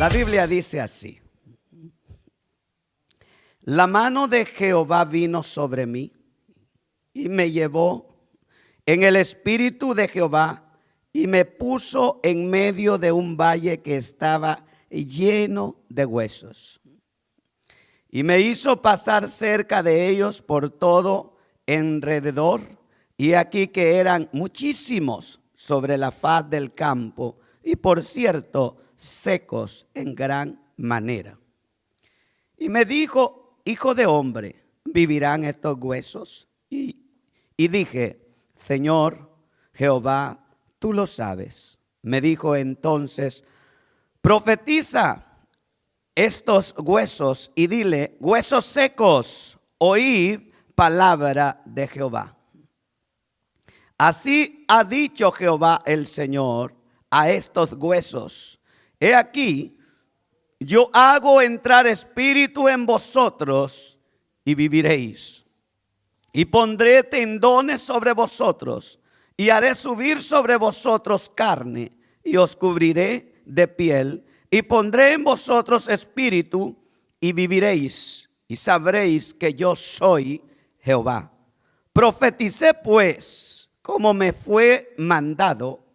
La Biblia dice así: la mano de Jehová vino sobre mí y me llevó en el espíritu de Jehová y me puso en medio de un valle que estaba lleno de huesos. Y me hizo pasar cerca de ellos por todo alrededor, y aquí que eran muchísimos sobre la faz del campo, y por cierto, secos en gran manera. Y me dijo: hijo de hombre, ¿vivirán estos huesos? Y dije: Señor Jehová, tú lo sabes. Me dijo entonces: profetiza estos huesos y dile: huesos secos, oíd palabra de Jehová. Así ha dicho Jehová el Señor a estos huesos: he aquí, yo hago entrar espíritu en vosotros y viviréis. Y pondré tendones sobre vosotros y haré subir sobre vosotros carne y os cubriré de piel y pondré en vosotros espíritu y viviréis y sabréis que yo soy Jehová. Profeticé pues como me fue mandado,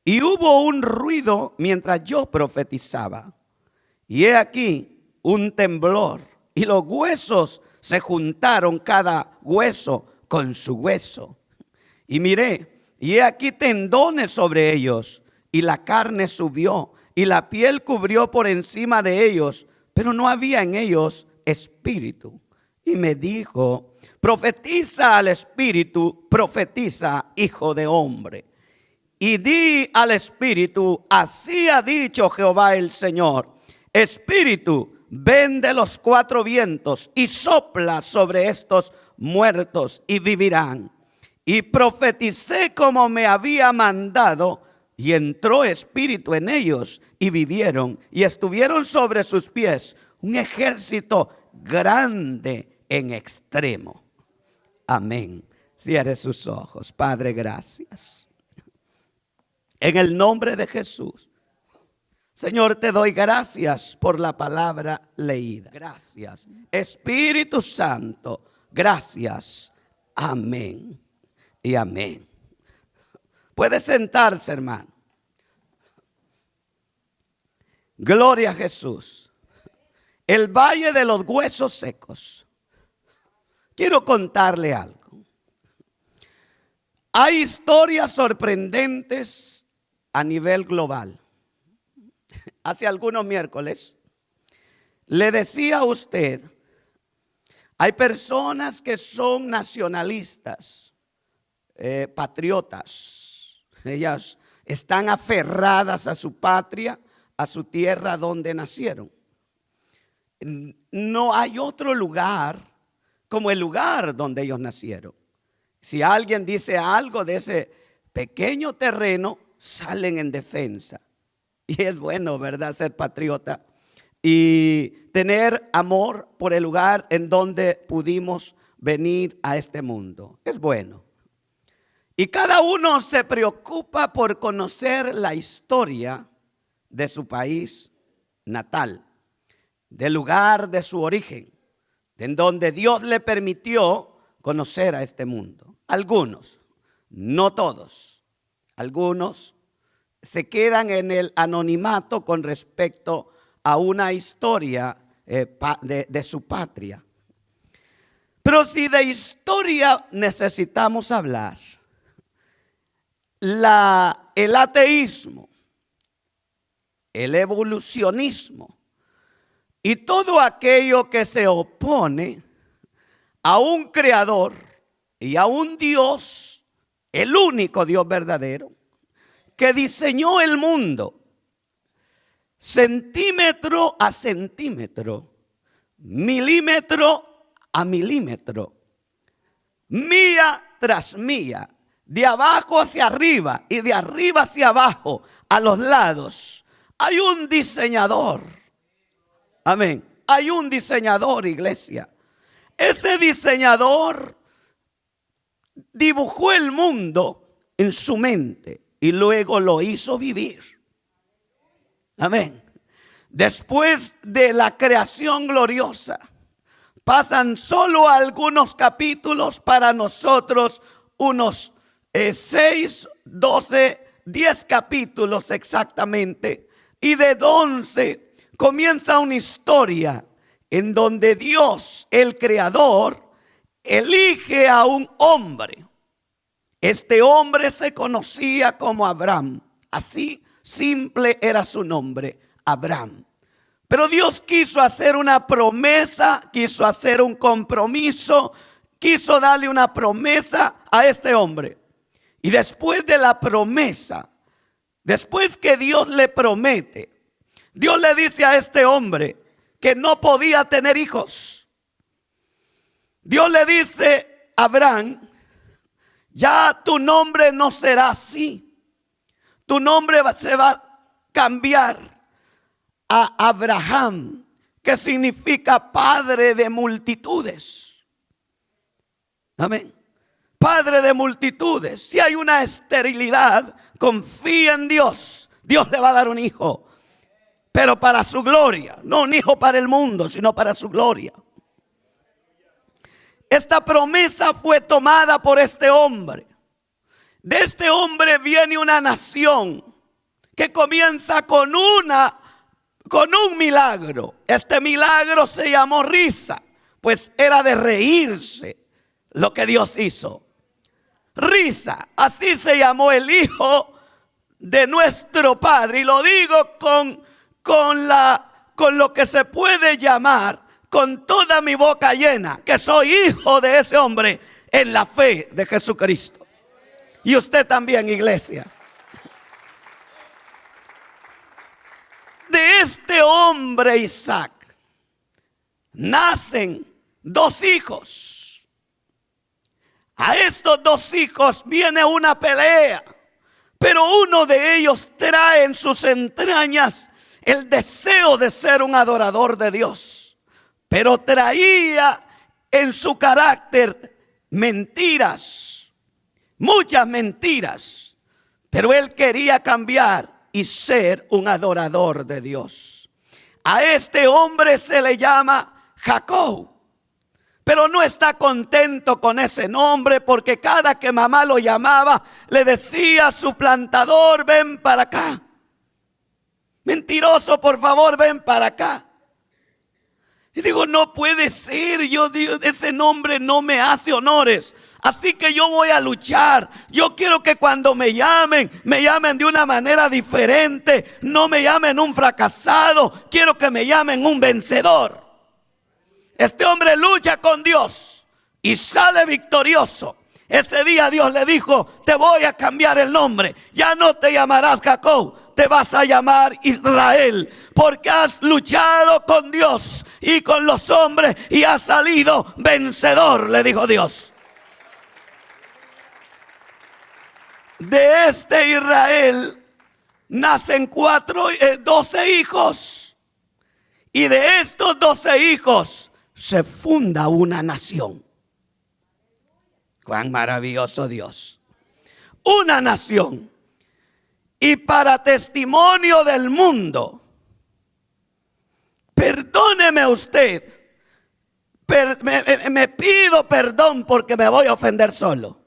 y hubo un ruido mientras yo profetizaba. Y he aquí un temblor, y los huesos se juntaron cada hueso con su hueso. Y miré, y he aquí tendones sobre ellos, y la carne subió, y la piel cubrió por encima de ellos, pero no había en ellos espíritu. Y me dijo: profetiza al espíritu, profetiza, hijo de hombre. Y di al espíritu: así ha dicho Jehová el Señor, espíritu, ven de los cuatro vientos y sopla sobre estos muertos y vivirán. Y profeticé como me había mandado, y entró espíritu en ellos y vivieron y estuvieron sobre sus pies un ejército grande en extremo. Amén. Cierre sus ojos. Padre, gracias. En el nombre de Jesús, Señor, te doy gracias por la palabra leída. Gracias. Espíritu Santo, gracias. Amén y amén. Puede sentarse, hermano. Gloria a Jesús. El valle de los huesos secos. Quiero contarle algo. Hay historias sorprendentes a nivel global. Hace algunos miércoles le decía a usted: hay personas que son nacionalistas, patriotas. Ellas están aferradas a su patria, a su tierra donde nacieron. No hay otro lugar como el lugar donde ellos nacieron. Si alguien dice algo de ese pequeño terreno, salen en defensa. Y es bueno, ¿verdad?, ser patriota y tener amor por el lugar en donde pudimos venir a este mundo. Es bueno. Y cada uno se preocupa por conocer la historia de su país natal, del lugar de su origen, en donde Dios le permitió conocer a este mundo. Algunos, no todos, algunos se quedan en el anonimato con respecto a una historia de su patria. Pero si de historia necesitamos hablar, el ateísmo, el evolucionismo y todo aquello que se opone a un creador y a un Dios, el único Dios verdadero, que diseñó el mundo centímetro a centímetro, milímetro a milímetro, milla tras milla, de abajo hacia arriba y de arriba hacia abajo, a los lados. Hay un diseñador. Amén. Hay un diseñador, iglesia. Ese diseñador dibujó el mundo en su mente y luego lo hizo vivir. Amén. después de la creación gloriosa, pasan solo algunos capítulos, para nosotros unos 6, 12, 10 capítulos exactamente. Y de 11 comienza una historia en donde Dios, el Creador, elige a un hombre. Este hombre se conocía como Abraham. Así simple era su nombre, Abraham. Pero Dios quiso hacer una promesa, quiso hacer un compromiso, quiso darle una promesa a este hombre. Y después de la promesa, después que Dios le promete, Dios le dice a este hombre que no podía tener hijos. Dios le dice a Abraham: ya tu nombre no será así. Tu nombre se va a cambiar a Abraham, que significa padre de multitudes. Amén. Padre de multitudes. Si hay una esterilidad, confía en Dios. Dios le va a dar un hijo, pero para su gloria. No un hijo para el mundo, sino para su gloria. Esta promesa fue tomada por este hombre. De este hombre viene una nación que comienza con un milagro. Este milagro se llamó risa, pues era de reírse lo que Dios hizo. Risa, así se llamó el hijo de nuestro Padre. Y lo digo con lo que se puede llamar, con toda mi boca llena, que soy hijo de ese hombre en la fe de Jesucristo. Y usted también, iglesia. De este hombre Isaac nacen 2 hijos. A estos 2 hijos viene una pelea, pero uno de ellos trae en sus entrañas el deseo de ser un adorador de Dios, pero traía en su carácter mentiras, muchas mentiras, pero él quería cambiar y ser un adorador de Dios. A este hombre se le llama Jacob, pero no está contento con ese nombre, porque cada que mamá lo llamaba le decía a su plantador: ven para acá. Mentiroso, por favor, ven para acá. Y digo, no puede ser, ese nombre no me hace honores. Así que yo voy a luchar. Yo quiero que cuando me llamen de una manera diferente. No me llamen un fracasado, quiero que me llamen un vencedor. Este hombre lucha con Dios y sale victorioso. Ese día Dios le dijo: te voy a cambiar el nombre. Ya no te llamarás Jacob, te vas a llamar Israel, porque has luchado con Dios y con los hombres y has salido vencedor, le dijo Dios. De este Israel nacen 12 hijos, y de estos 12 hijos se funda una nación. Cuán maravilloso Dios. Una nación. Y para testimonio del mundo, perdóneme usted, me pido perdón porque me voy a ofender solo.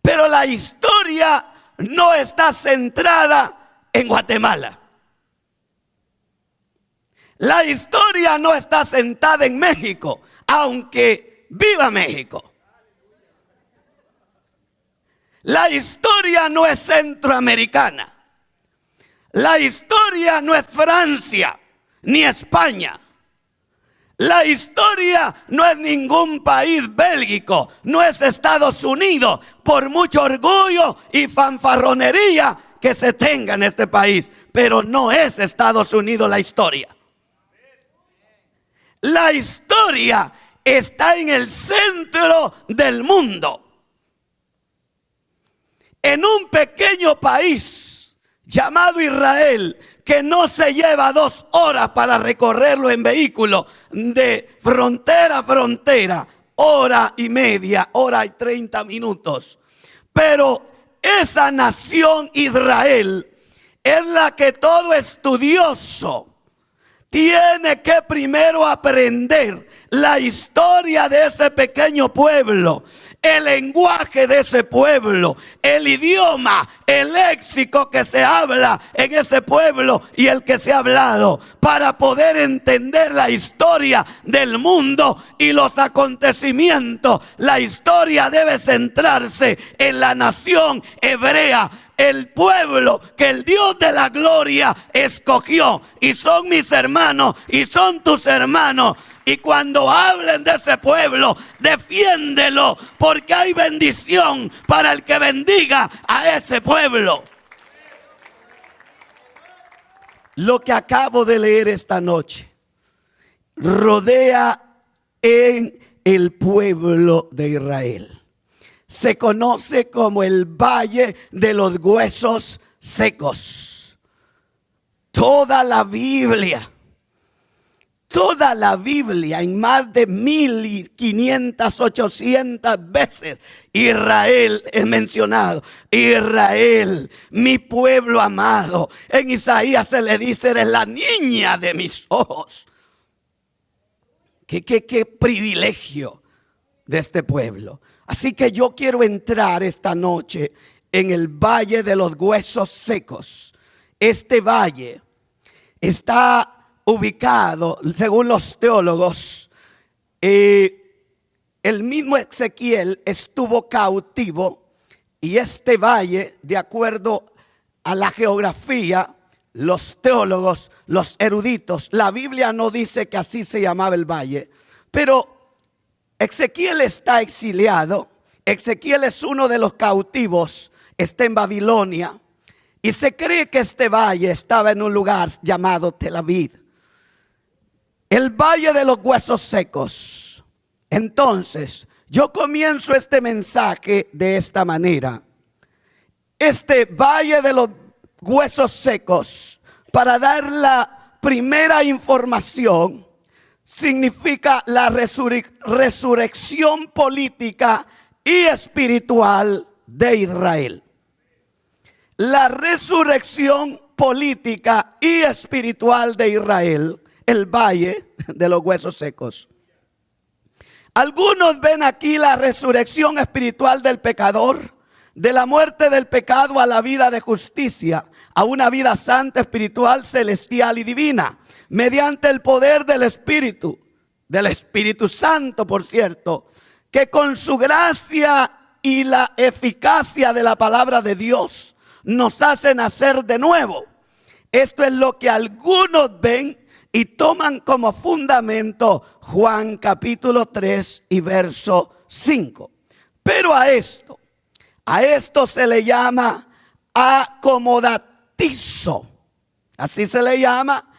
Pero la historia no está centrada en Guatemala. La historia no está sentada en México, aunque viva México. La historia no es centroamericana. La historia no es Francia ni España. La historia no es ningún país bélgico, no es Estados Unidos, por mucho orgullo y fanfarronería que se tenga en este país. Pero no es Estados Unidos la historia. La historia está en el centro del mundo. En un pequeño país llamado Israel, que no se lleva 2 horas para recorrerlo en vehículo de frontera a frontera, 1:30, 1:30. Pero esa nación Israel es la que todo estudioso tiene que primero aprender la historia de ese pequeño pueblo, el lenguaje de ese pueblo, el idioma, el léxico que se habla en ese pueblo y el que se ha hablado, para poder entender la historia del mundo y los acontecimientos. La historia debe centrarse en la nación hebrea, el pueblo que el Dios de la gloria escogió, y son mis hermanos y son tus hermanos. Y cuando hablen de ese pueblo, defiéndelo, porque hay bendición para el que bendiga a ese pueblo. Lo que acabo de leer esta noche rodea en el pueblo de Israel. Se conoce como el Valle de los Huesos Secos. Toda la Biblia, en más de 1500, 800 veces, Israel es mencionado. Israel, mi pueblo amado. En Isaías se le dice: eres la niña de mis ojos. Qué privilegio de este pueblo. Así que yo quiero entrar esta noche en el Valle de los Huesos Secos. Este valle está ubicado, según los teólogos, el mismo Ezequiel estuvo cautivo, y este valle, de acuerdo a la geografía, los teólogos, los eruditos, la Biblia no dice que así se llamaba el valle, pero Ezequiel está exiliado. Ezequiel es uno de los cautivos, está en Babilonia, y se cree que este valle estaba en un lugar llamado Tel Aviv. El Valle de los Huesos Secos. Entonces, yo comienzo este mensaje de esta manera. Este Valle de los Huesos Secos, para dar la primera información, significa la resurrección política y espiritual de Israel. La resurrección política y espiritual de Israel, el Valle de los Huesos Secos. Algunos ven aquí la resurrección espiritual del pecador, de la muerte del pecado a la vida de justicia, a una vida santa, espiritual, celestial y divina, mediante el poder del Espíritu Santo, por cierto, que con su gracia y la eficacia de la palabra de Dios nos hace nacer de nuevo. Esto es lo que algunos ven y toman como fundamento Juan capítulo 3 y verso 5. Pero a esto se le llama acomodatizo. Así se le llama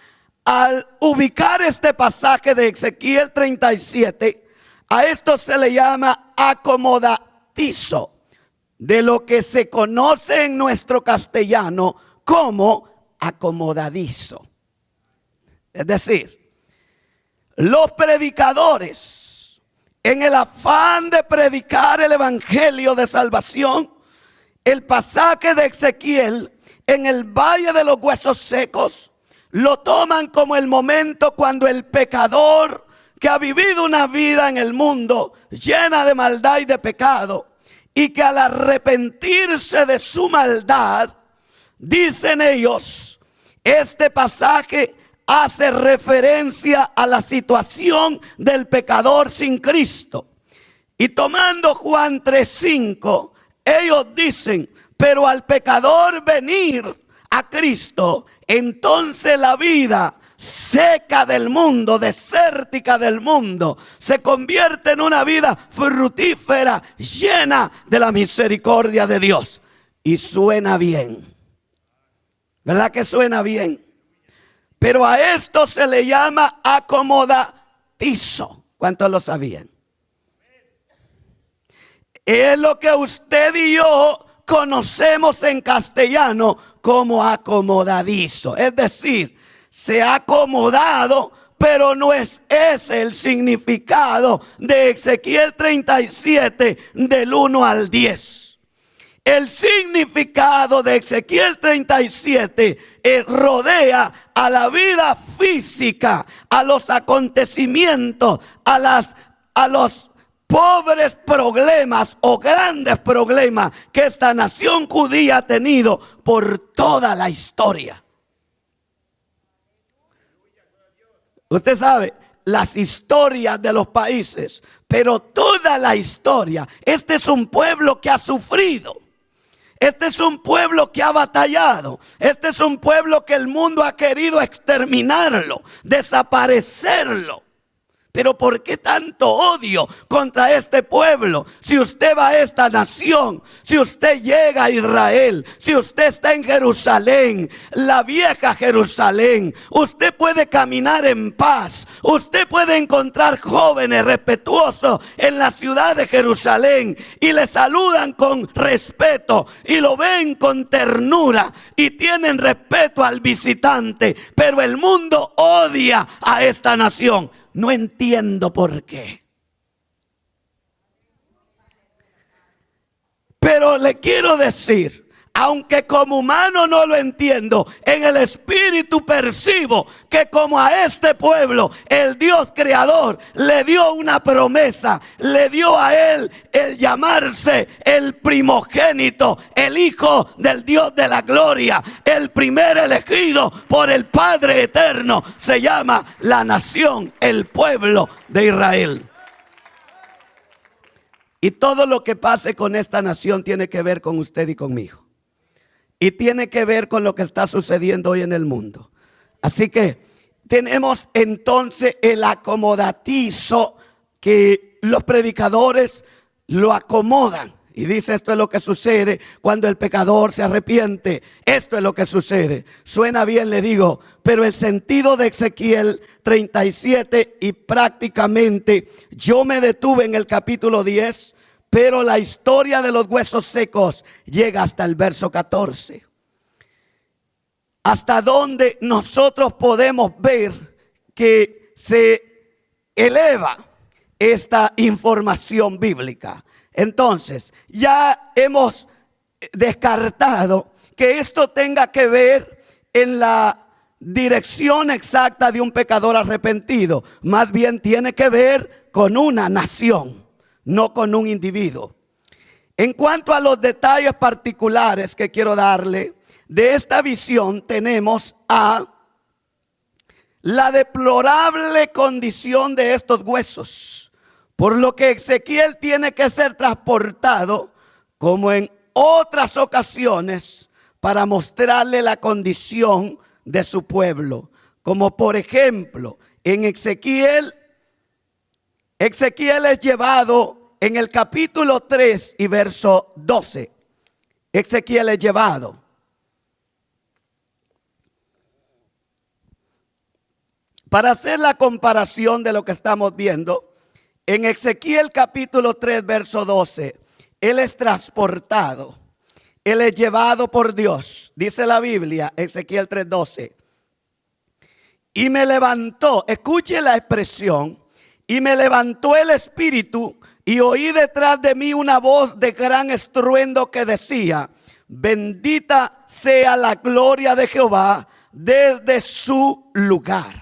al ubicar este pasaje de Ezequiel 37. A esto se le llama acomodatizo, de lo que se conoce en nuestro castellano como acomodadizo. Es decir, los predicadores, en el afán de predicar el evangelio de salvación, el pasaje de Ezequiel en el Valle de los Huesos Secos lo toman como el momento cuando el pecador, que ha vivido una vida en el mundo llena de maldad y de pecado, y que al arrepentirse de su maldad, dicen ellos, este pasaje hace referencia a la situación del pecador sin Cristo. Y tomando Juan 3:5, ellos dicen, pero al pecador venir a Cristo, entonces la vida seca del mundo, desértica del mundo, se convierte en una vida fructífera, llena de la misericordia de Dios. Y suena bien, ¿verdad que suena bien? Pero a esto se le llama acomodatizo. ¿Cuántos lo sabían? Es lo que usted y yo conocemos en castellano como acomodadizo. Es decir, se ha acomodado, pero no es ese el significado de Ezequiel 37 del 1 al 10. El significado de Ezequiel 37 rodea a la vida física, a los acontecimientos, a los pobres problemas o grandes problemas que esta nación judía ha tenido por toda la historia. Usted sabe las historias de los países, pero toda la historia. Este es un pueblo que ha sufrido. Este es un pueblo que ha batallado. Este es un pueblo que el mundo ha querido exterminarlo, desaparecerlo. Pero ¿por qué tanto odio contra este pueblo? Si usted va a esta nación, si usted llega a Israel, si usted está en Jerusalén, la vieja Jerusalén, usted puede caminar en paz. Usted puede encontrar jóvenes respetuosos en la ciudad de Jerusalén y le saludan con respeto y lo ven con ternura y tienen respeto al visitante. Pero el mundo odia a esta nación. No entiendo por qué. Pero le quiero decir, aunque como humano no lo entiendo, en el espíritu percibo que como a este pueblo el Dios creador le dio una promesa, le dio a él el llamarse el primogénito, el hijo del Dios de la gloria, el primer elegido por el Padre eterno. Se llama la nación, el pueblo de Israel. Y todo lo que pase con esta nación tiene que ver con usted y conmigo. Y tiene que ver con lo que está sucediendo hoy en el mundo. Así que tenemos entonces el acomodatizo que los predicadores lo acomodan. Y dice, esto es lo que sucede cuando el pecador se arrepiente. Esto es lo que sucede. Suena bien, le digo, pero el sentido de Ezequiel 37 y prácticamente yo me detuve en el capítulo 10. Pero la historia de los huesos secos llega hasta el verso 14. Hasta donde nosotros podemos ver que se eleva esta información bíblica. Entonces, ya hemos descartado que esto tenga que ver en la dirección exacta de un pecador arrepentido. Más bien tiene que ver con una nación, no con un individuo. En cuanto a los detalles particulares que quiero darle de esta visión, tenemos a la deplorable condición de estos huesos, por lo que Ezequiel tiene que ser transportado, como en otras ocasiones, para mostrarle la condición de su pueblo. Como por ejemplo, en Ezequiel es llevado en el capítulo 3 y verso 12. Ezequiel es llevado. Para hacer la comparación de lo que estamos viendo, en Ezequiel capítulo 3 verso 12, él es transportado. Él es llevado por Dios. Dice la Biblia, Ezequiel 3:12. Y me levantó, escuche la expresión. Y me levantó el espíritu y oí detrás de mí una voz de gran estruendo que decía: bendita sea la gloria de Jehová desde su lugar.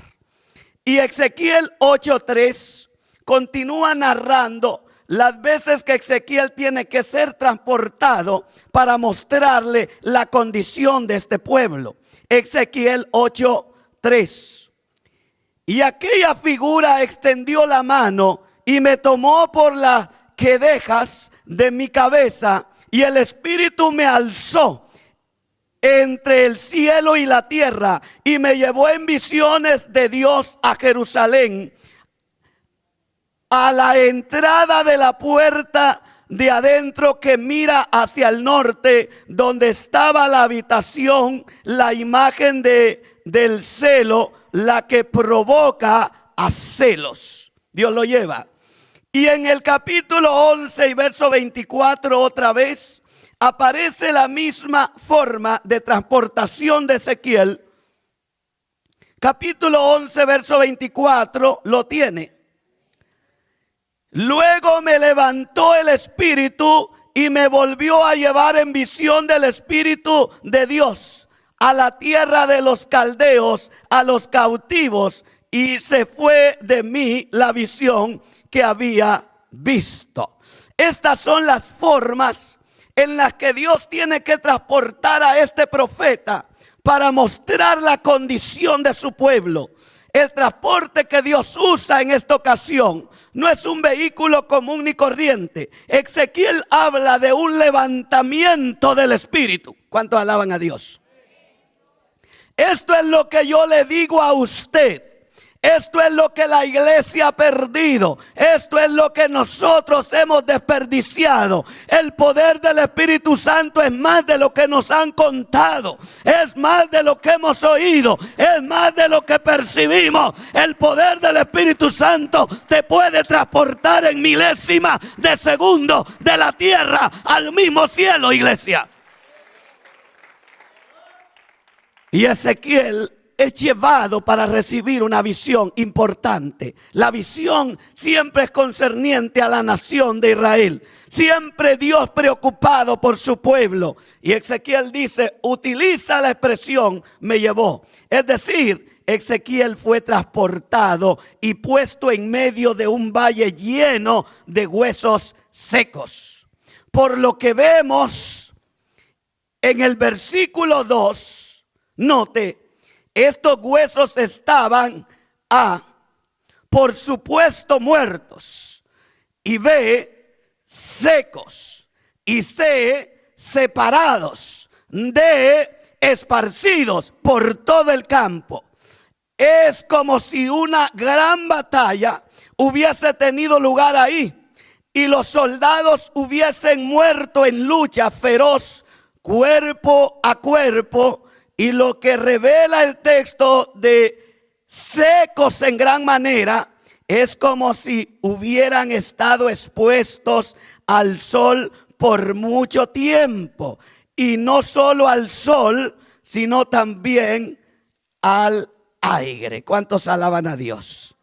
Y Ezequiel 8:3 continúa narrando las veces que Ezequiel tiene que ser transportado para mostrarle la condición de este pueblo. Ezequiel 8:3. Y aquella figura extendió la mano y me tomó por las quedejas de mi cabeza, y el espíritu me alzó entre el cielo y la tierra y me llevó en visiones de Dios a Jerusalén, a la entrada de la puerta de adentro que mira hacia el norte, donde estaba la habitación, la imagen del celo, la que provoca a celos. Dios lo lleva. Y en el capítulo 11 y verso 24 otra vez aparece la misma forma de transportación de Ezequiel. Capítulo 11 verso 24 lo tiene. Luego me levantó el espíritu y me volvió a llevar en visión del Espíritu de Dios a la tierra de los caldeos, a los cautivos, y se fue de mí la visión que había visto. Estas son las formas en las que Dios tiene que transportar a este profeta para mostrar la condición de su pueblo. El transporte que Dios usa en esta ocasión no es un vehículo común ni corriente. Ezequiel habla de un levantamiento del Espíritu. ¿Cuántos alaban a Dios? Esto es lo que yo le digo a usted. Esto es lo que la iglesia ha perdido. Esto es lo que nosotros hemos desperdiciado. El poder del Espíritu Santo es más de lo que nos han contado. Es más de lo que hemos oído. Es más de lo que percibimos. El poder del Espíritu Santo te puede transportar en milésima de segundo de la tierra al mismo cielo, iglesia. Y Ezequiel es llevado para recibir una visión importante. La visión siempre es concerniente a la nación de Israel. Siempre Dios preocupado por su pueblo. Y Ezequiel dice, utiliza la expresión me llevó. Es decir, Ezequiel fue transportado y puesto en medio de un valle lleno de huesos secos. Por lo que vemos en el versículo 2, note, estos huesos estaban por supuesto muertos, y B, secos, y C, separados, D, esparcidos por todo el campo. Es como si una gran batalla hubiese tenido lugar ahí y los soldados hubiesen muerto en lucha feroz, cuerpo a cuerpo. Y lo que revela el texto de secos en gran manera es como si hubieran estado expuestos al sol por mucho tiempo. Y no solo al sol, sino también al aire. ¿Cuántos alaban a Dios?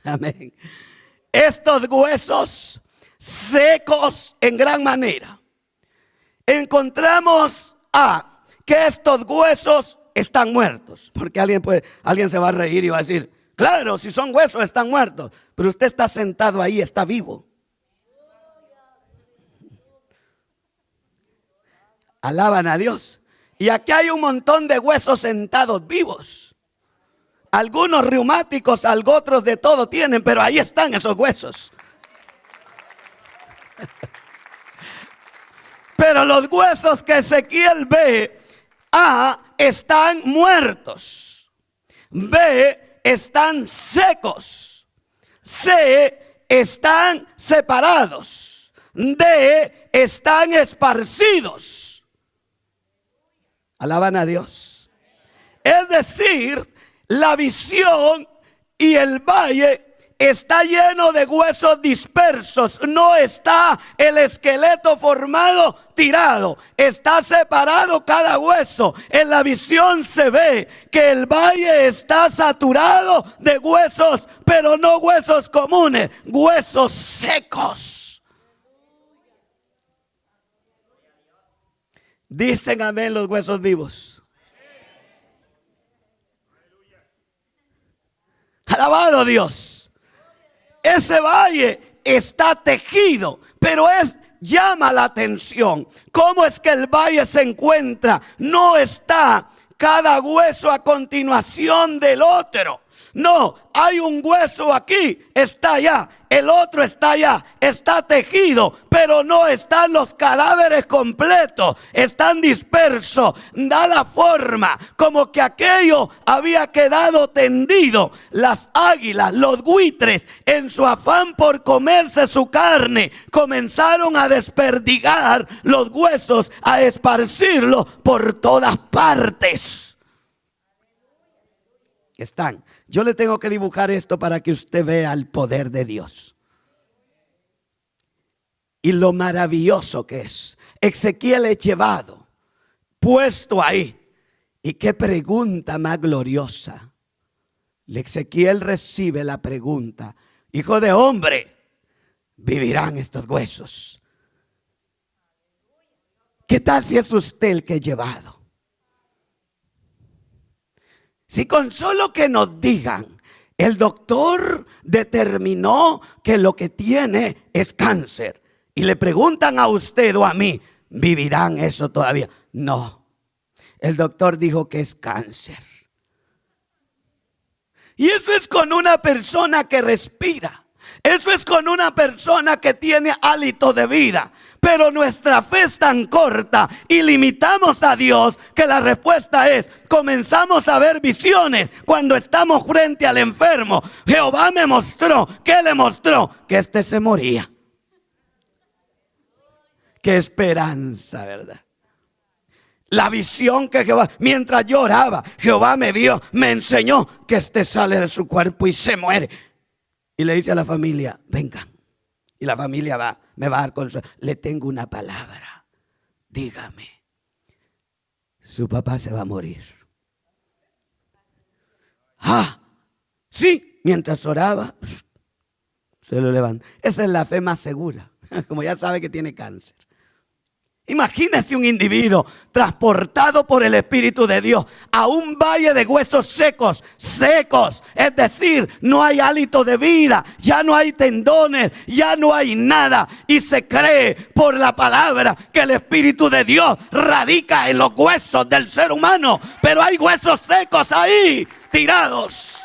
Amén. Estos huesos secos en gran manera. Encontramos que estos huesos están muertos. Porque alguien se va a reír y va a decir, claro, si son huesos están muertos. Pero usted está sentado ahí, está vivo. Alaban a Dios. Y aquí hay un montón de huesos sentados vivos. Algunos reumáticos, otros de todo tienen, pero ahí están esos huesos. Pero los huesos que Ezequiel ve, están muertos. B, están secos. C, están separados. D, están esparcidos. Alaban a Dios. Es decir, la visión y el valle está lleno de huesos dispersos. No está el esqueleto formado tirado. Está separado cada hueso. En la visión se ve que el valle está saturado de huesos, pero no huesos comunes, huesos secos. Dicen amén los huesos vivos. Alabado Dios. Ese valle está tejido, pero llama la atención. ¿Cómo es que el valle se encuentra? No está cada hueso a continuación del otro. No, hay un hueso aquí, está allá. El otro está allá, está tejido, pero no están los cadáveres completos, están dispersos. Da la forma como que aquello había quedado tendido. Las águilas, los buitres, en su afán por comerse su carne, comenzaron a desperdigar los huesos, a esparcirlos por todas partes. Están. Yo le tengo que dibujar esto para que usted vea el poder de Dios. Y lo maravilloso que es. Ezequiel es llevado, puesto ahí. Y qué pregunta más gloriosa. Ezequiel recibe la pregunta: hijo de hombre, ¿vivirán estos huesos? ¿Qué tal si es usted el que he llevado? Si con solo que nos digan, el doctor determinó que lo que tiene es cáncer, y le preguntan a usted o a mí, ¿vivirán eso todavía? No, el doctor dijo que es cáncer. Y eso es con una persona que respira. Eso es con una persona que tiene hálito de vida. Pero nuestra fe es tan corta y limitamos a Dios que la respuesta es: comenzamos a ver visiones cuando estamos frente al enfermo. Jehová me mostró. ¿Qué le mostró? Que este se moría. Qué esperanza, ¿verdad? La visión que Jehová, mientras yo oraba, Jehová me vio, me enseñó que este sale de su cuerpo y se muere. Y le dice a la familia: vengan. Y la familia va, me va a dar consuelo. Le tengo una palabra. Dígame, su papá se va a morir. Ah, sí. Mientras oraba, se lo levanta. Esa es la fe más segura. Como ya sabe que tiene cáncer. Imagínese un individuo transportado por el Espíritu de Dios a un valle de huesos secos, es decir, no hay hálito de vida, ya no hay tendones, ya no hay nada, y se cree por la palabra que el Espíritu de Dios radica en los huesos del ser humano, pero hay huesos secos ahí, tirados.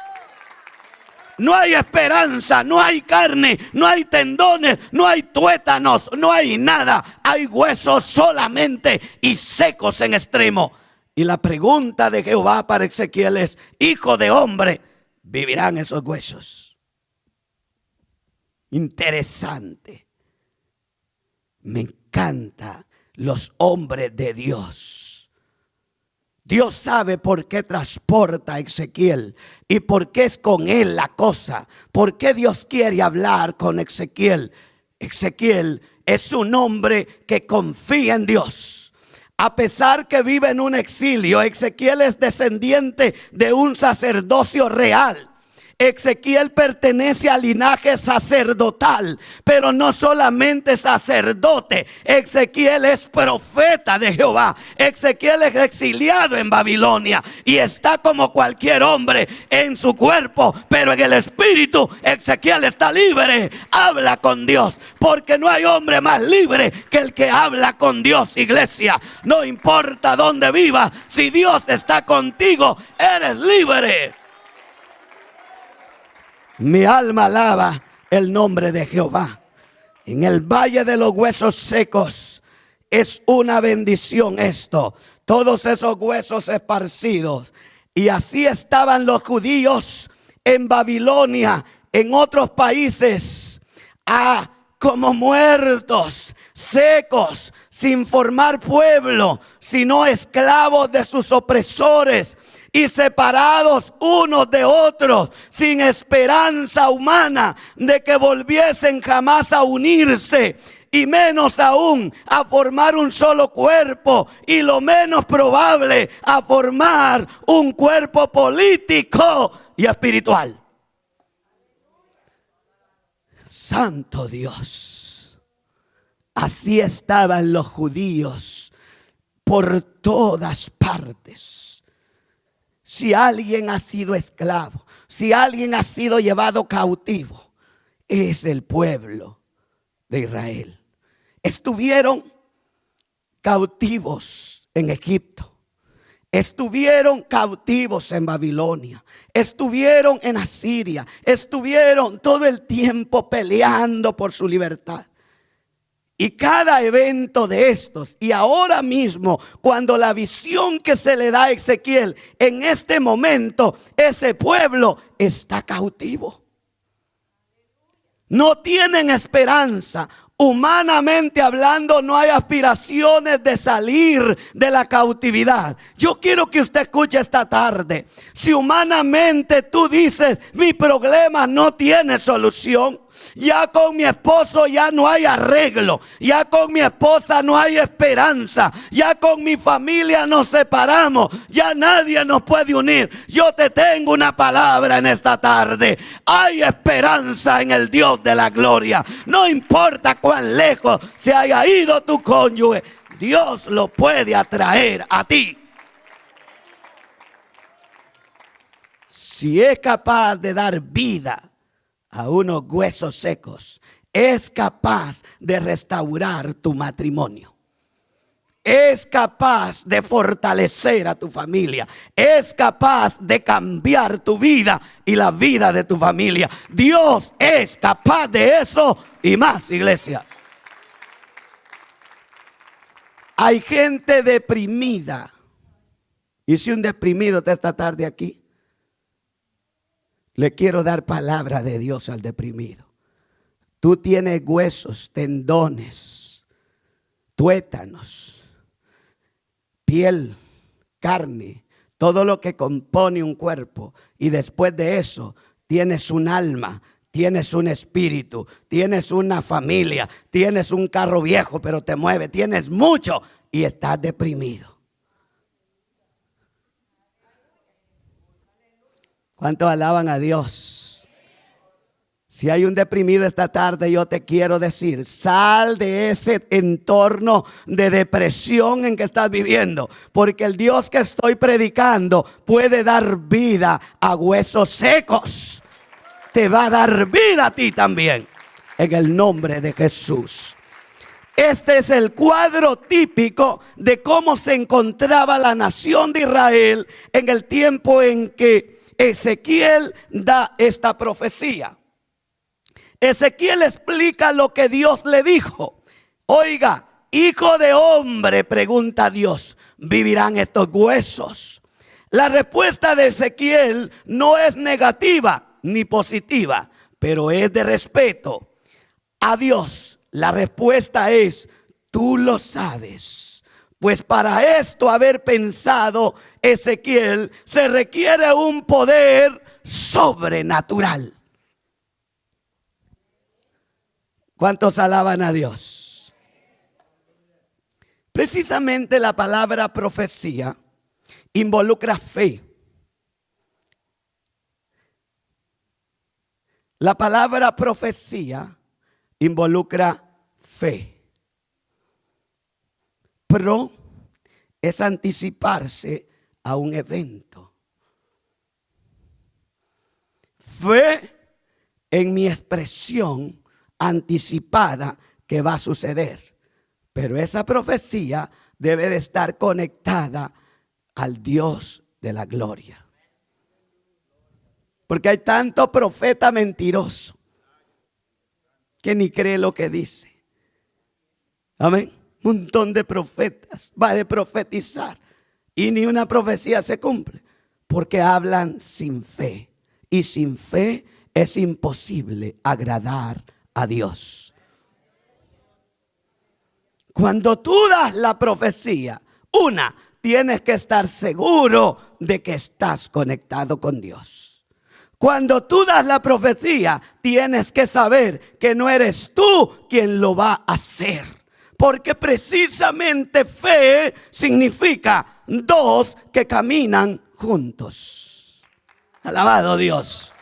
No hay esperanza, no hay carne, no hay tendones, no hay tuétanos, no hay nada. Hay huesos solamente y secos en extremo. Y la pregunta de Jehová para Ezequiel es: hijo de hombre, ¿vivirán esos huesos? Interesante. Me encanta los hombres de Dios. Dios sabe por qué transporta a Ezequiel y por qué es con él la cosa. ¿Por qué Dios quiere hablar con Ezequiel? Ezequiel es un hombre que confía en Dios. A pesar que vive en un exilio, Ezequiel es descendiente de un sacerdocio real. Ezequiel pertenece al linaje sacerdotal, pero no solamente sacerdote. Ezequiel es profeta de Jehová. Ezequiel es exiliado en Babilonia y está como cualquier hombre en su cuerpo, pero en el espíritu Ezequiel está libre. Habla con Dios, porque no hay hombre más libre que el que habla con Dios, iglesia. No importa dónde vivas, si Dios está contigo, eres libre. Mi alma alaba el nombre de Jehová. En el valle de los huesos secos es una bendición esto. Todos esos huesos esparcidos. Y así estaban los judíos en Babilonia, en otros países, como muertos, secos, sin formar pueblo, sino esclavos de sus opresores. Y separados unos de otros, sin esperanza humana de que volviesen jamás a unirse, y menos aún a formar un solo cuerpo, y lo menos probable a formar un cuerpo político y espiritual. Santo Dios, así estaban los judíos por todas partes. Si alguien ha sido esclavo, si alguien ha sido llevado cautivo, es el pueblo de Israel. Estuvieron cautivos en Egipto, estuvieron cautivos en Babilonia, estuvieron en Asiria, estuvieron todo el tiempo peleando por su libertad. Y cada evento de estos, y ahora mismo, cuando la visión que se le da a Ezequiel, en este momento, ese pueblo está cautivo. No tienen esperanza. Humanamente hablando, no hay aspiraciones de salir de la cautividad. Yo quiero que usted escuche esta tarde. Si humanamente tú dices, mi problema no tiene solución, ya con mi esposo ya no hay arreglo, ya con mi esposa no hay esperanza, ya con mi familia nos separamos, ya nadie nos puede unir. Yo te tengo una palabra en esta tarde. Hay esperanza en el Dios de la gloria. No importa cuán lejos se haya ido tu cónyuge, Dios lo puede atraer a ti. Si es capaz de dar vida a unos huesos secos, es capaz de restaurar tu matrimonio. Es capaz de fortalecer a tu familia. Es capaz de cambiar tu vida y la vida de tu familia. Dios es capaz de eso y más, iglesia. Hay gente deprimida. Y si un deprimido está esta tarde aquí, le quiero dar palabra de Dios al deprimido. Tú tienes huesos, tendones, tuétanos, piel, carne, todo lo que compone un cuerpo. Y después de eso tienes un alma, tienes un espíritu, tienes una familia, tienes un carro viejo pero te mueve, tienes mucho y estás deprimido. ¿Cuántos alaban a Dios? Si hay un deprimido esta tarde, yo te quiero decir, sal de ese entorno de depresión en que estás viviendo, porque el Dios que estoy predicando puede dar vida a huesos secos. Te va a dar vida a ti también, en el nombre de Jesús. Este es el cuadro típico de cómo se encontraba la nación de Israel en el tiempo en que Ezequiel da esta profecía. Ezequiel explica lo que Dios le dijo. Oiga, hijo de hombre, pregunta Dios, ¿vivirán estos huesos? La respuesta de Ezequiel no es negativa ni positiva, pero es de respeto a Dios. La respuesta es, tú lo sabes. Pues para esto haber pensado Ezequiel se requiere un poder sobrenatural. ¿Cuántos alaban a Dios? Precisamente la palabra profecía involucra fe. La palabra profecía involucra fe. Pro es anticiparse a un evento. Fe en mi expresión anticipada que va a suceder. Pero esa profecía debe de estar conectada al Dios de la gloria. Porque hay tanto profeta mentiroso que ni cree lo que dice. Amén. Un montón de profetas va a profetizar y ni una profecía se cumple porque hablan sin fe. Y sin fe es imposible agradar a Dios. Cuando tú das la profecía, tienes que estar seguro de que estás conectado con Dios. Cuando tú das la profecía, tienes que saber que no eres tú quien lo va a hacer. Porque precisamente fe significa dos que caminan juntos. Alabado Dios.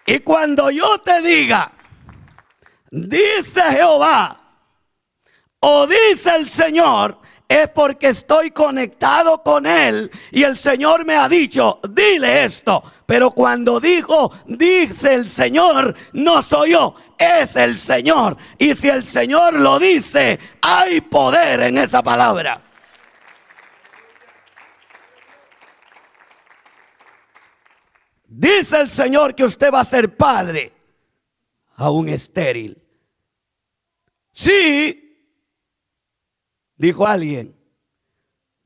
Y cuando yo te diga, dice Jehová, o dice el Señor, es porque estoy conectado con Él y el Señor me ha dicho, dile esto. Pero cuando dijo, dice el Señor, no soy yo, es el Señor. Y si el Señor lo dice, hay poder en esa palabra. Dice el Señor que usted va a ser padre a un estéril. Sí, dijo alguien,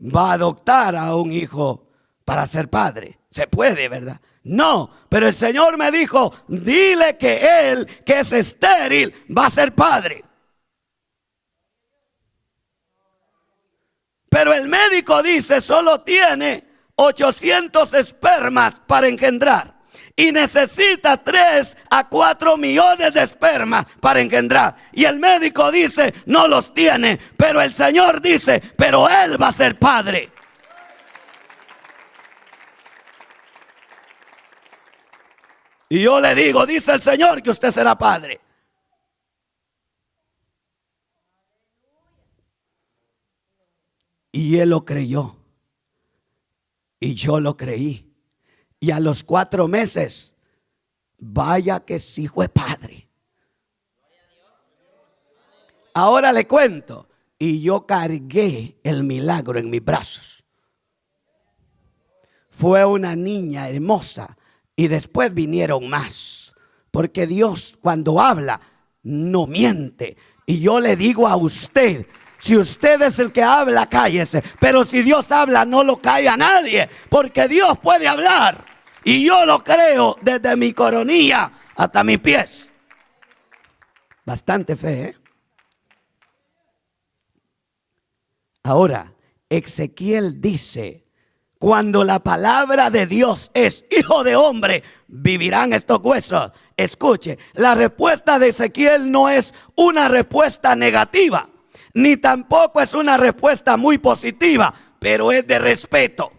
va a adoptar a un hijo para ser padre. Se puede, ¿verdad? No, pero el Señor me dijo, dile que él, que es estéril, va a ser padre. Pero el médico dice, solo tiene 800 espermas para engendrar. Y necesita 3 a 4 millones de espermas para engendrar. Y el médico dice, no los tiene. Pero el Señor dice, pero él va a ser padre. Y yo le digo, dice el Señor que usted será padre. Y él lo creyó. Y yo lo creí. Y a los 4 meses, vaya que sí fue padre. Ahora le cuento. Y yo cargué el milagro en mis brazos. Fue una niña hermosa. Y después vinieron más. Porque Dios cuando habla no miente. Y yo le digo a usted, si usted es el que habla, cállese. Pero si Dios habla, no lo calla nadie. Porque Dios puede hablar. Y yo lo creo desde mi coronilla hasta mis pies. Bastante fe, ¿eh? Ahora, Ezequiel dice, cuando la palabra de Dios es: hijo de hombre, vivirán estos huesos. Escuche, la respuesta de Ezequiel no es una respuesta negativa, ni tampoco es una respuesta muy positiva, pero es de respeto.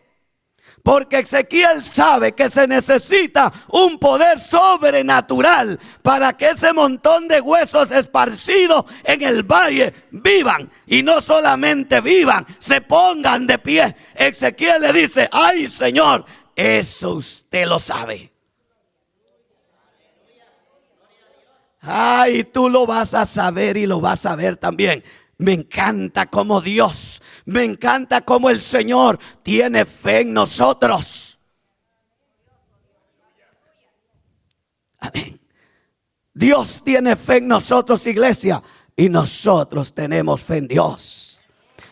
Porque Ezequiel sabe que se necesita un poder sobrenatural para que ese montón de huesos esparcidos en el valle vivan. Y no solamente vivan, se pongan de pie. Ezequiel le dice: ay, Señor, eso usted lo sabe. Ay, tú lo vas a saber y lo vas a ver también. Me encanta cómo Dios, me encanta cómo el Señor tiene fe en nosotros. Amén. Dios tiene fe en nosotros, iglesia, y nosotros tenemos fe en Dios.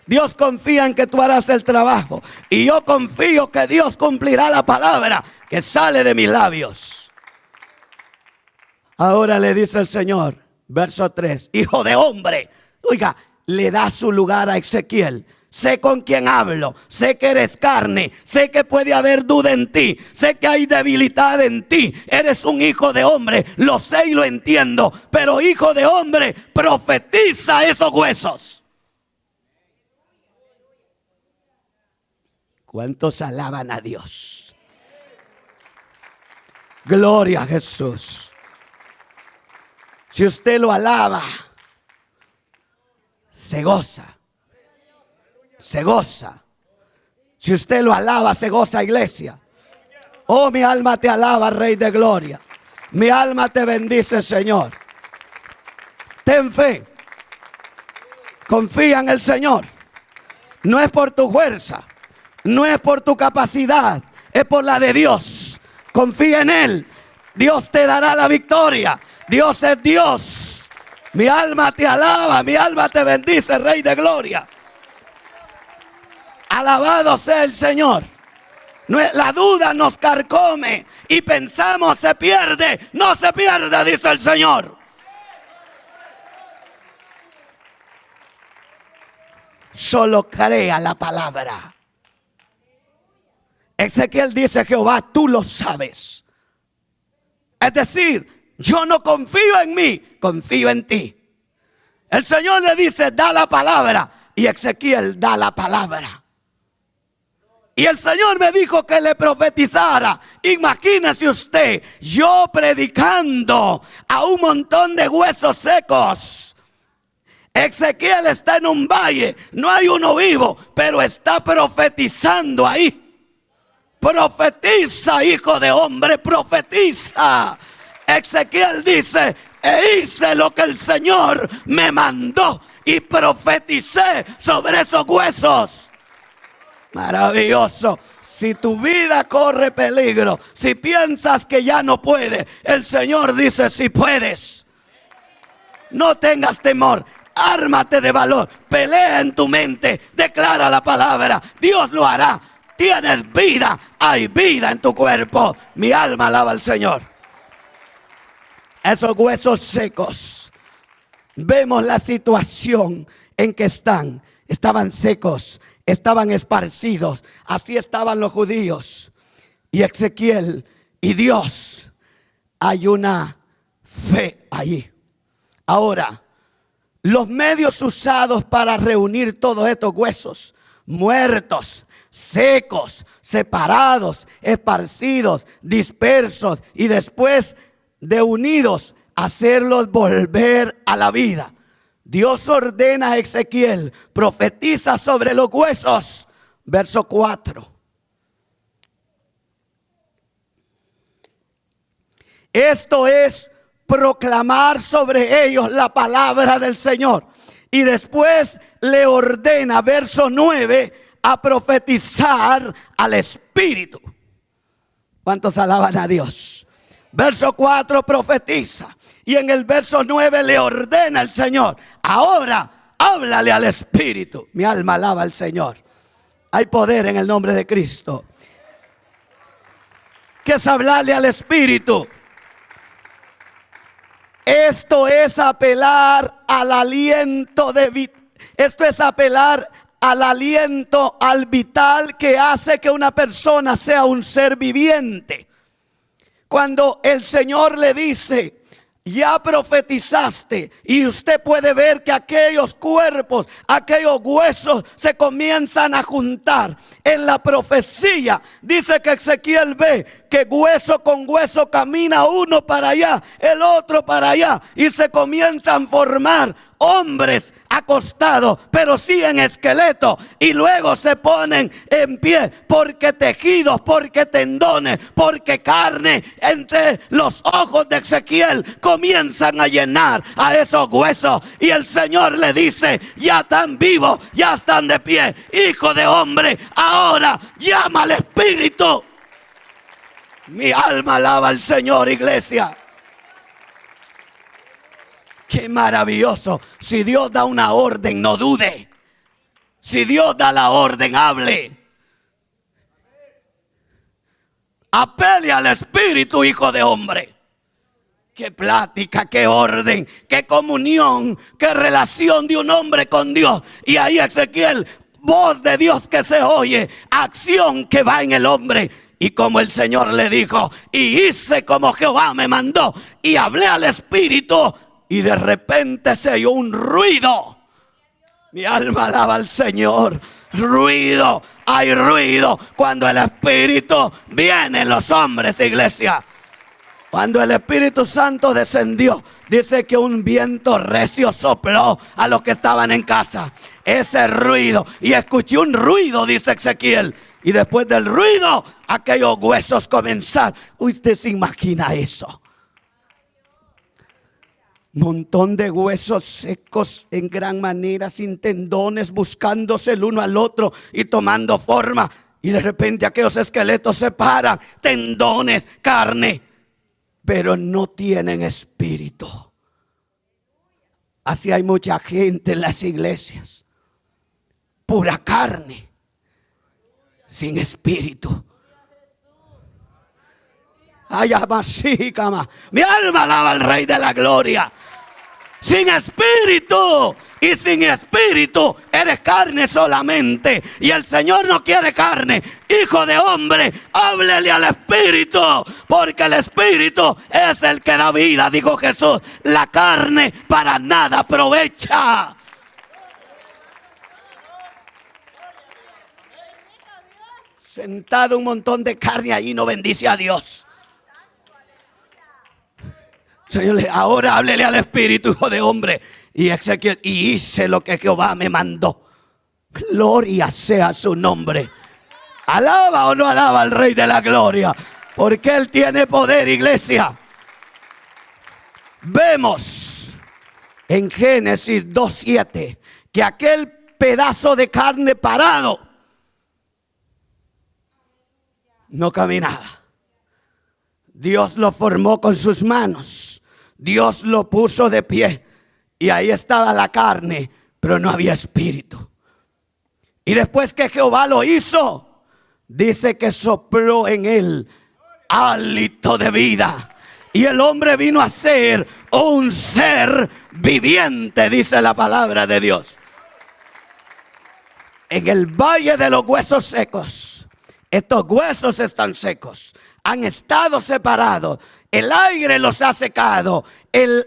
Dios confía en que tú harás el trabajo, y yo confío que Dios cumplirá la palabra que sale de mis labios. Ahora le dice el Señor, verso 3, hijo de hombre. Oiga, le da su lugar a Ezequiel. Sé con quién hablo, sé que eres carne, sé que puede haber duda en ti, sé que hay debilidad en ti. Eres un hijo de hombre, lo sé y lo entiendo, pero hijo de hombre, profetiza esos huesos. ¿Cuántos alaban a Dios? Gloria a Jesús. Si usted lo alaba, se goza. Se goza. Si usted lo alaba, se goza, iglesia. Oh, mi alma te alaba, Rey de gloria. Mi alma te bendice, Señor. Ten fe. Confía en el Señor. No es por tu fuerza, no es por tu capacidad, es por la de Dios. Confía en Él. Dios te dará la victoria. Dios es Dios. Mi alma te alaba, mi alma te bendice, Rey de gloria. Alabado sea el Señor. La duda nos carcome y pensamos se pierde. No se pierde, dice el Señor. Solo crea la palabra. Ezequiel dice: Jehová, tú lo sabes. Es decir, yo no confío en mí, confío en ti. El Señor le dice: da la palabra. Y Ezequiel da la palabra. Y el Señor me dijo que le profetizara. Imagínese usted, yo predicando a un montón de huesos secos. Ezequiel está en un valle, no hay uno vivo, pero está profetizando ahí. Profetiza, hijo de hombre, profetiza. Ezequiel dice: e hice lo que el Señor me mandó y profeticé sobre esos huesos. Maravilloso. Si tu vida corre peligro, si piensas que ya no puedes, el Señor dice: si puedes. No tengas temor, ármate de valor, pelea en tu mente, declara la palabra, Dios lo hará. Tienes vida, hay vida en tu cuerpo. Mi alma alaba al Señor. Esos huesos secos, vemos la situación en que estaban secos, estaban esparcidos. Así estaban los judíos. Y Ezequiel y Dios, hay una fe allí. Ahora, los medios usados para reunir todos estos huesos muertos, secos, separados, esparcidos, dispersos y después de unidos, hacerlos volver a la vida. Dios ordena a Ezequiel, profetiza sobre los huesos. Verso 4. Esto es proclamar sobre ellos la palabra del Señor. Y después le ordena, verso 9, a profetizar al Espíritu. ¿Cuántos alaban a Dios? Verso 4 profetiza. Y en el verso 9 le ordena el Señor: ahora háblale al Espíritu. Mi alma alaba al Señor. Hay poder en el nombre de Cristo. ¿Qué es hablarle al Espíritu? Esto es apelar al aliento esto es apelar al aliento, al vital que hace que una persona sea un ser viviente. Cuando el Señor le dice: ya profetizaste, y usted puede ver que aquellos cuerpos, aquellos huesos se comienzan a juntar. En la profecía dice que Ezequiel ve que hueso con hueso camina uno para allá, el otro para allá, y se comienzan a formar hombres acostados, pero sí en esqueleto, y luego se ponen en pie, porque tejidos, porque tendones, porque carne entre los ojos de Ezequiel comienzan a llenar a esos huesos. Y el Señor le dice: ya están vivos, ya están de pie, hijo de hombre, ahora llama al Espíritu. Mi alma alaba al Señor, iglesia. Qué maravilloso. Si Dios da una orden, no dude. Si Dios da la orden, hable. Apele al Espíritu, hijo de hombre. Qué plática, qué orden, qué comunión, qué relación de un hombre con Dios. Y ahí Ezequiel, voz de Dios que se oye, acción que va en el hombre. Y como el Señor le dijo: y hice como Jehová me mandó, y hablé al Espíritu. Y de repente se oyó un ruido. Mi alma alaba al Señor. Ruido, hay ruido cuando el Espíritu viene en los hombres, iglesia. Cuando el Espíritu Santo descendió, dice que un viento recio sopló a los que estaban en casa. Ese ruido, y escuché un ruido, dice Ezequiel. Y después del ruido, aquellos huesos comenzaron. Usted se imagina eso. Montón de huesos secos en gran manera, sin tendones, buscándose el uno al otro y tomando forma. Y de repente aquellos esqueletos se paran, tendones, carne, pero no tienen espíritu. Así hay mucha gente en las iglesias. Pura carne, sin espíritu. Ay, amasícama. Mi alma alaba al Rey de la Gloria. Sin espíritu, y sin espíritu eres carne solamente. Y el Señor no quiere carne. Hijo de hombre, háblele al Espíritu, porque el Espíritu es el que da vida, dijo Jesús. La carne para nada aprovecha. Sentado un montón de carne ahí, no bendice a Dios. Señor, ahora háblele al Espíritu, hijo de hombre. Y Ezequiel: y hice lo que Jehová me mandó. Gloria sea su nombre. ¿Alaba o no alaba al Rey de la Gloria? Porque Él tiene poder, iglesia. Vemos en Génesis 2:7 que aquel pedazo de carne parado no caminaba. Dios lo formó con sus manos. Dios lo puso de pie. Y ahí estaba la carne, pero no había espíritu. Y después que Jehová lo hizo, dice que sopló en él hálito de vida. Y el hombre vino a ser un ser viviente, dice la palabra de Dios. En el valle de los huesos secos, estos huesos están secos, han estado separados, el aire los ha secado, el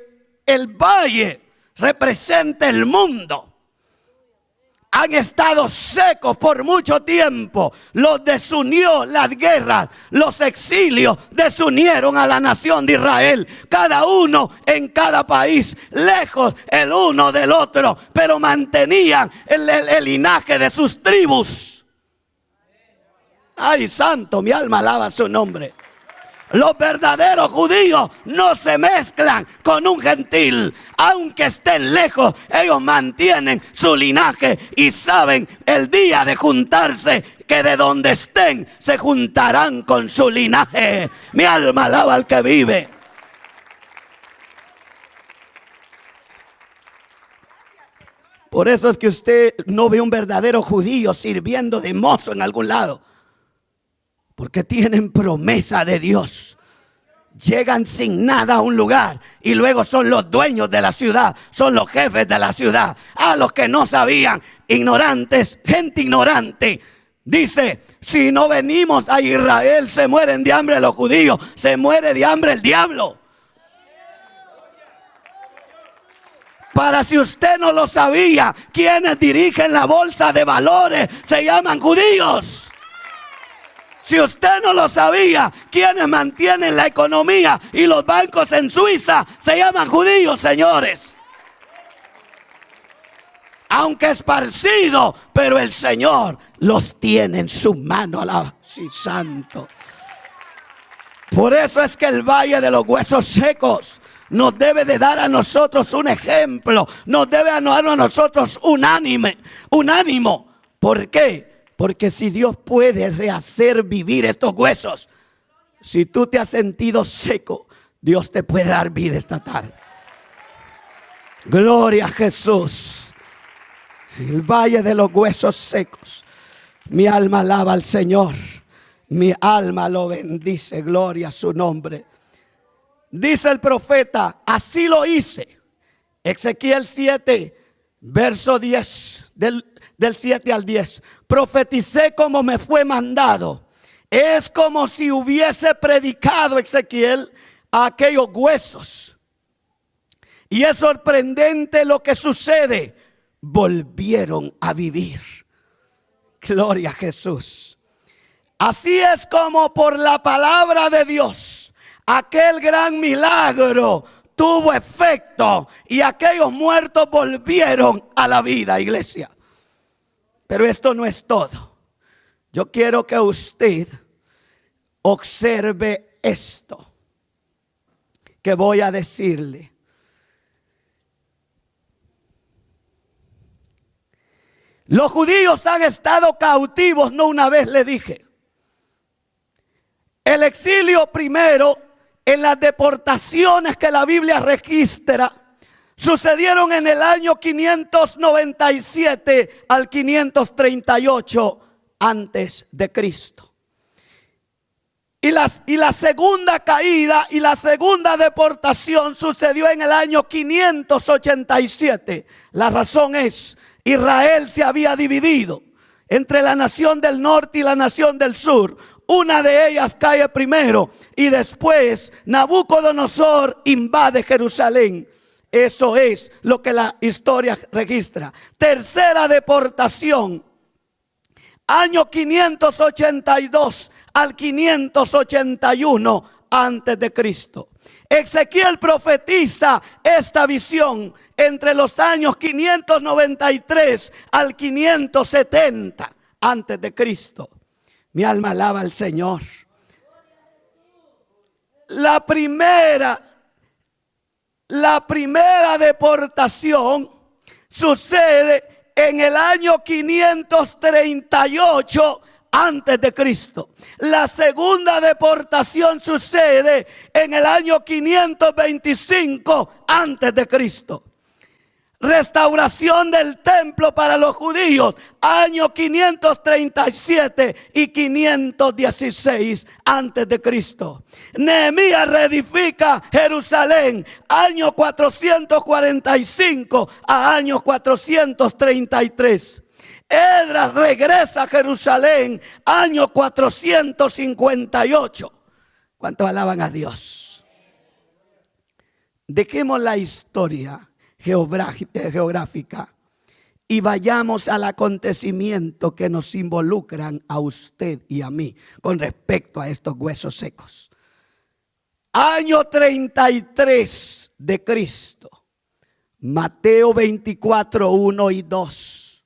valle representa el mundo. han estado secos por mucho tiempo. Los desunió las guerras, los exilios desunieron a la nación de Israel. Cada uno en cada país, lejos el uno del otro, pero mantenían el linaje de sus tribus. Ay, santo, mi alma alaba su nombre. Los verdaderos judíos no se mezclan con un gentil. Aunque estén lejos, ellos mantienen su linaje y saben el día de juntarse, que de donde estén se juntarán con su linaje. Mi alma alaba al que vive. Por eso es que usted no ve un verdadero judío sirviendo de mozo en algún lado. Porque tienen promesa de Dios. Llegan sin nada a un lugar y luego son los dueños de la ciudad, son los jefes de la ciudad. A los que no sabían, ignorantes, gente ignorante. Dice, si no venimos a Israel, se mueren de hambre los judíos, se muere de hambre el diablo. Para si usted no lo sabía, quienes dirigen la bolsa de valores se llaman judíos. Si usted no lo sabía, quienes mantienen la economía y los bancos en Suiza se llaman judíos, señores. Aunque esparcido, pero el Señor los tiene en su mano. Alaba, sí, santo. Por eso es que el valle de los huesos secos nos debe de dar a nosotros un ejemplo. Nos debe dar a nosotros un ánimo. ¿Por qué? Porque si Dios puede rehacer vivir estos huesos, si tú te has sentido seco, Dios te puede dar vida esta tarde. Gloria a Jesús. El valle de los huesos secos. Mi alma alaba al Señor. Mi alma lo bendice. Gloria a su nombre. Dice el profeta, así lo hice. Ezequiel 7, verso 10, del 7 al 10. Profeticé como me fue mandado. Es como si hubiese predicado Ezequiel a aquellos huesos. Y es sorprendente lo que sucede. Volvieron a vivir. Gloria a Jesús. Así es como por la palabra de Dios, aquel gran milagro tuvo efecto y aquellos muertos volvieron a la vida, iglesia. Pero esto no es todo. Yo quiero que usted observe esto que voy a decirle. Los judíos han estado cautivos, no una vez le dije. El exilio primero, en las deportaciones que la Biblia registra, sucedieron en el año 597 al 538 antes de Cristo. Y la segunda caída y la segunda deportación sucedió en el año 587. La razón es, Israel se había dividido entre la nación del norte y la nación del sur. Una de ellas cae primero y después Nabucodonosor invade Jerusalén. Eso es lo que la historia registra. Tercera deportación, año 582 al 581 antes de Cristo. Ezequiel profetiza esta visión entre los años 593 al 570 antes de Cristo. Mi alma alaba al Señor. La primera deportación sucede en el año 538 antes de Cristo. La segunda deportación sucede en el año 525 antes de Cristo. Restauración del templo para los judíos, año 537 y 516 antes de Cristo. Nehemías reedifica Jerusalén, año 445 a año 433. Esdras regresa a Jerusalén, año 458. ¿Cuántos alaban a Dios? Dejemos la historia geográfica y vayamos al acontecimiento que nos involucran a usted y a mí con respecto a estos huesos secos. Año 33 de Cristo. Mateo 24, 1 y 2.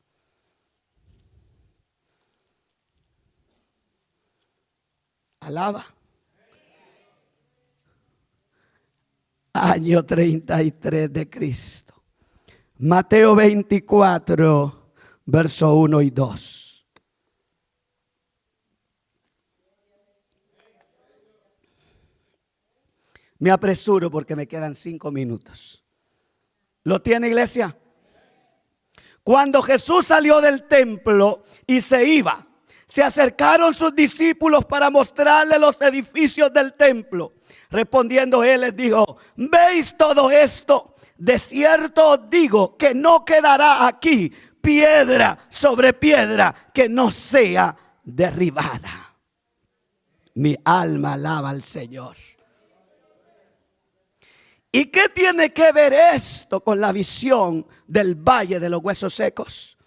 Alaba. Año 33 de Cristo. Mateo 24, verso 1 y 2. Me apresuro porque me quedan 5 minutos. ¿Lo tiene, iglesia? Cuando Jesús salió del templo y se iba, se acercaron sus discípulos para mostrarle los edificios del templo. Respondiendo él les dijo: ¿veis todo esto? De cierto os digo que no quedará aquí piedra sobre piedra que no sea derribada. Mi alma alaba al Señor. ¿Y qué tiene que ver esto con la visión del valle de los huesos secos?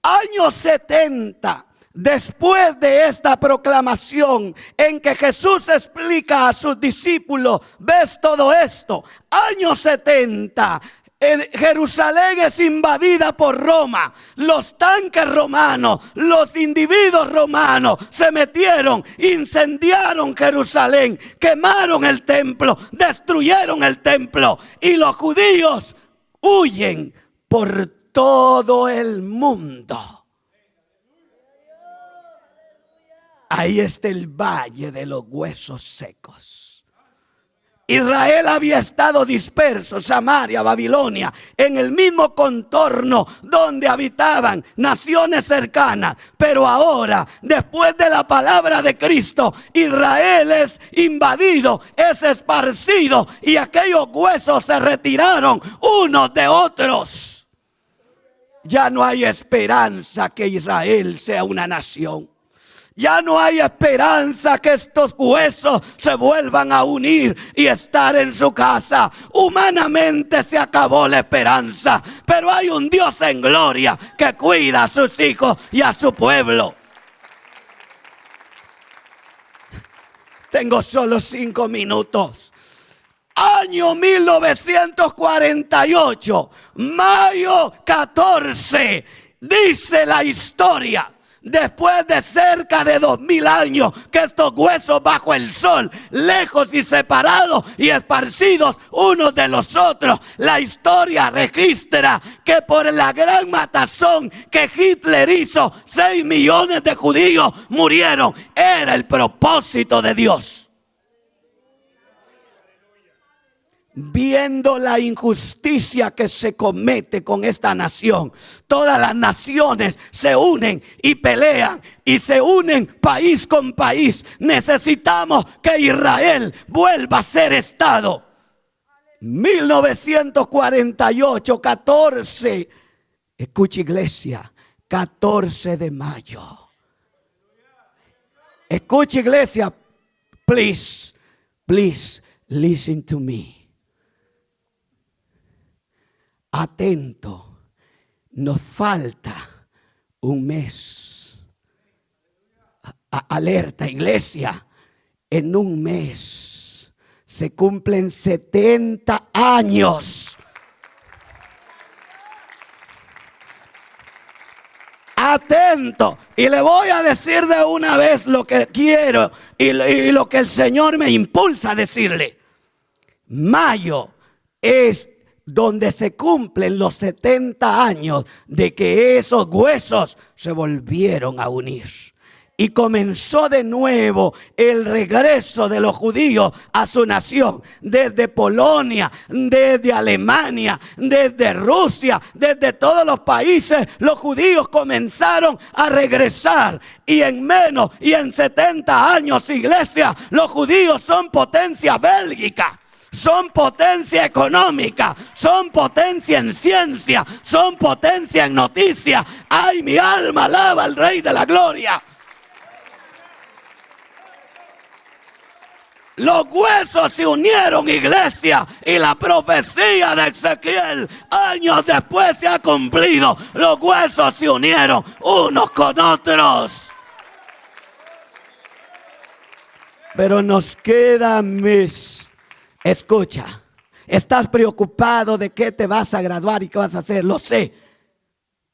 Años 70 después de esta proclamación en que Jesús explica a sus discípulos: ¿ves todo esto? Años 70. Jerusalén es invadida por Roma. Los tanques romanos, los individuos romanos se metieron, incendiaron Jerusalén, quemaron el templo, destruyeron el templo. Y los judíos huyen por todo el mundo. Ahí está el valle de los huesos secos. Israel había estado disperso, Samaria, Babilonia, en el mismo contorno donde habitaban naciones cercanas. Pero ahora, después de la palabra de Cristo, Israel es invadido, es esparcido, y aquellos huesos se retiraron unos de otros. Ya no hay esperanza que Israel sea una nación. Ya no hay esperanza que estos huesos se vuelvan a unir y estar en su casa. Humanamente se acabó la esperanza, pero hay un Dios en gloria que cuida a sus hijos y a su pueblo. Tengo solo 5 minutos. Año 1948, mayo 14, dice la historia. Después de cerca de 2000 años que estos huesos bajo el sol, lejos y separados y esparcidos unos de los otros, la historia registra que por la gran matazón que Hitler hizo, 6 millones de judíos murieron. Era el propósito de Dios. Viendo la injusticia que se comete con esta nación, todas las naciones se unen y pelean y se unen país con país. Necesitamos que Israel vuelva a ser Estado. 1948, 14, escucha iglesia, 14 de mayo. Escucha iglesia, please listen to me. Atento, nos falta un mes. Alerta, iglesia, en un mes se cumplen 70 años. Atento, y le voy a decir de una vez lo que quiero y lo que el Señor me impulsa a decirle. Mayo es donde se cumplen los 70 años de que esos huesos se volvieron a unir. Y comenzó de nuevo el regreso de los judíos a su nación. Desde Polonia, desde Alemania, desde Rusia, desde todos los países, los judíos comenzaron a regresar. Y en menos y en 70 años, iglesia, los judíos son potencia bélica. Son potencia económica, son potencia en ciencia, son potencia en noticias. ¡Ay, mi alma alaba al Rey de la Gloria! Los huesos se unieron, iglesia, y la profecía de Ezequiel años después se ha cumplido. Los huesos se unieron unos con otros. Pero nos queda mes. Escucha, estás preocupado de qué te vas a graduar y qué vas a hacer, lo sé.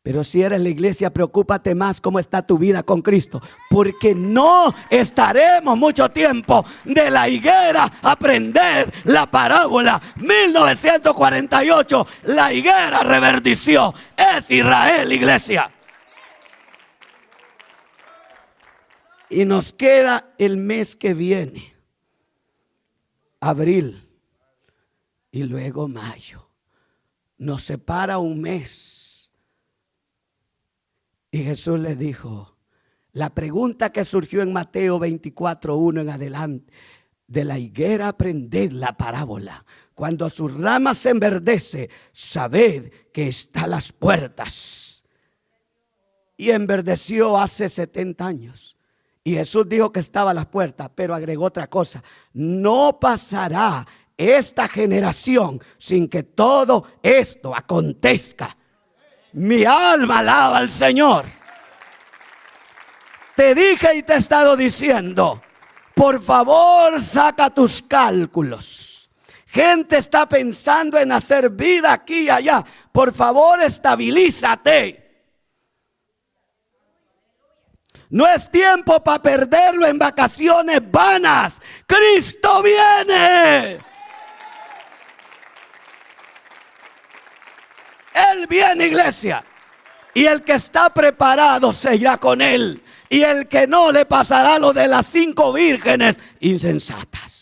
Pero si eres la iglesia, preocúpate más cómo está tu vida con Cristo. Porque no estaremos mucho tiempo de la higuera a aprender la parábola. 1948, la higuera reverdeció. Es Israel, iglesia. Y nos queda el mes que viene. Abril. Y luego mayo. Nos separa un mes. Y Jesús les dijo, la pregunta que surgió en Mateo 24:1 en adelante, de la higuera aprended la parábola. Cuando sus ramas se enverdece, sabed que está a las puertas. Y enverdeció hace 70 años. Y Jesús dijo que estaba a las puertas, pero agregó otra cosa. No pasará esta generación sin que todo esto acontezca. Mi alma alaba al Señor. Te dije y te he estado diciendo, por favor saca tus cálculos. Gente está pensando en hacer vida aquí y allá. Por favor, estabilízate. No es tiempo para perderlo en vacaciones vanas. Cristo viene. Él viene, iglesia. Y el que está preparado se irá con él. Y el que no, le pasará lo de las 5 vírgenes insensatas.